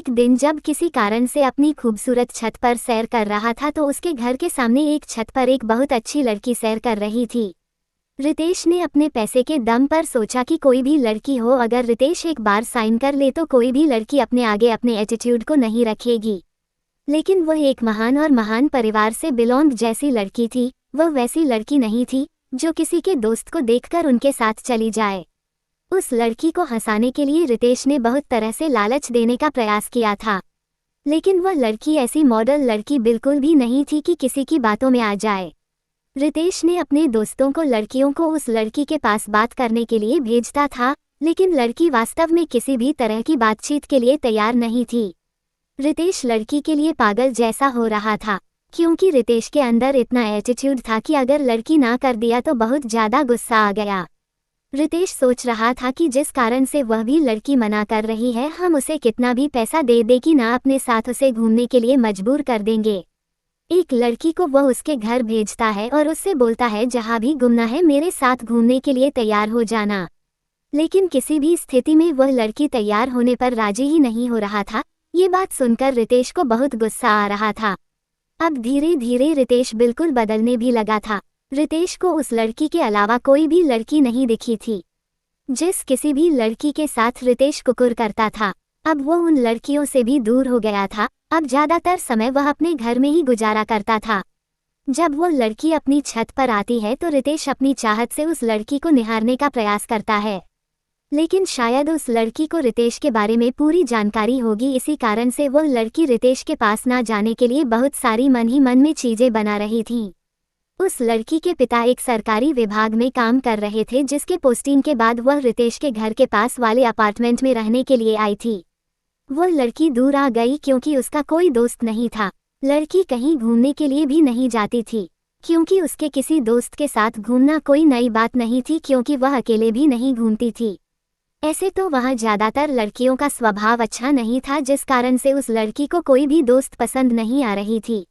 एक दिन जब किसी कारण से अपनी खूबसूरत छत पर सैर कर रहा था तो उसके घर के सामने एक छत पर एक बहुत अच्छी लड़की सैर कर रही थी। रितेश ने अपने पैसे के दम पर सोचा कि कोई भी लड़की हो, अगर रितेश एक बार साइन कर ले तो कोई भी लड़की अपने आगे अपने एटीट्यूड को नहीं रखेगी। लेकिन वह एक महान और महान परिवार से बिलोंग जैसी लड़की थी। वह वैसी लड़की नहीं थी जो किसी के दोस्त को देखकर उनके साथ चली जाए। उस लड़की को हंसाने के लिए रितेश ने बहुत तरह से लालच देने का प्रयास किया था, लेकिन वह लड़की ऐसी मॉडल लड़की बिल्कुल भी नहीं थी कि किसी की बातों में आ जाए। रितेश ने अपने दोस्तों को लड़कियों को उस लड़की के पास बात करने के लिए भेजता था, लेकिन लड़की वास्तव में किसी भी तरह की बातचीत के लिए तैयार नहीं थी। रितेश लड़की के लिए पागल जैसा हो रहा था, क्योंकि रितेश के अंदर इतना एटीट्यूड था कि अगर लड़की ना कर दिया तो बहुत ज़्यादा गुस्सा आ गया। रितेश सोच रहा था कि जिस कारण से वह भी लड़की मना कर रही है, हम उसे कितना भी पैसा दे दे कि ना अपने साथ उसे घूमने के लिए मजबूर कर देंगे। एक लड़की को वह उसके घर भेजता है और उससे बोलता है जहाँ भी घूमना है मेरे साथ घूमने के लिए तैयार हो जाना। लेकिन किसी भी स्थिति में वह लड़की तैयार होने पर राजी ही नहीं हो रहा था। ये बात सुनकर रितेश को बहुत गुस्सा आ रहा था। अब धीरे धीरे रितेश बिल्कुल बदलने भी लगा था। रितेश को उस लड़की के अलावा कोई भी लड़की नहीं दिखी थी। जिस किसी भी लड़की के साथ रितेश कुकुर करता था, अब वो उन लड़कियों से भी दूर हो गया था। अब ज़्यादातर समय वह अपने घर में ही गुजारा करता था। जब वो लड़की अपनी छत पर आती है तो रितेश अपनी चाहत से उस लड़की को निहारने का प्रयास करता है, लेकिन शायद उस लड़की को रितेश के बारे में पूरी जानकारी होगी। इसी कारण से वो लड़की रितेश के पास ना जाने के लिए बहुत सारी मन ही मन में चीज़ें बना रही थी। उस लड़की के पिता एक सरकारी विभाग में काम कर रहे थे, जिसके पोस्टिंग के बाद वह रितेश के घर के पास वाले अपार्टमेंट में रहने के लिए आई थी। वो लड़की दूर आ गई क्योंकि उसका कोई दोस्त नहीं था। लड़की कहीं घूमने के लिए भी नहीं जाती थी, क्योंकि उसके किसी दोस्त के साथ घूमना कोई नई बात नहीं थी, क्योंकि वह अकेले भी नहीं घूमती थी। ऐसे तो वहाँ ज़्यादातर लड़कियों का स्वभाव अच्छा नहीं था, जिस कारण से उस लड़की को कोई भी दोस्त पसंद नहीं आ रही थी।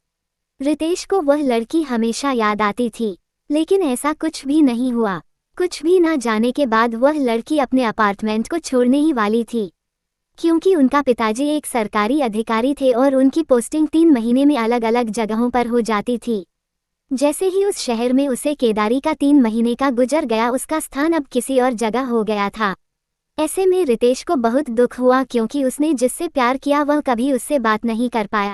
रितेश को वह लड़की हमेशा याद आती थी, लेकिन ऐसा कुछ भी नहीं हुआ। कुछ भी ना जाने के बाद वह लड़की अपने अपार्टमेंट को छोड़ने ही वाली थी, क्योंकि उनका पिताजी एक सरकारी अधिकारी थे और उनकी पोस्टिंग 3 महीने में अलग अलग जगहों पर हो जाती थी। जैसे ही उस शहर में उसे केदारी का 3 महीने का गुजर गया, उसका स्थान अब किसी और जगह हो गया था। ऐसे में रितेश को बहुत दुख हुआ, क्योंकि उसने जिससे प्यार किया वह कभी उससे बात नहीं कर पाया।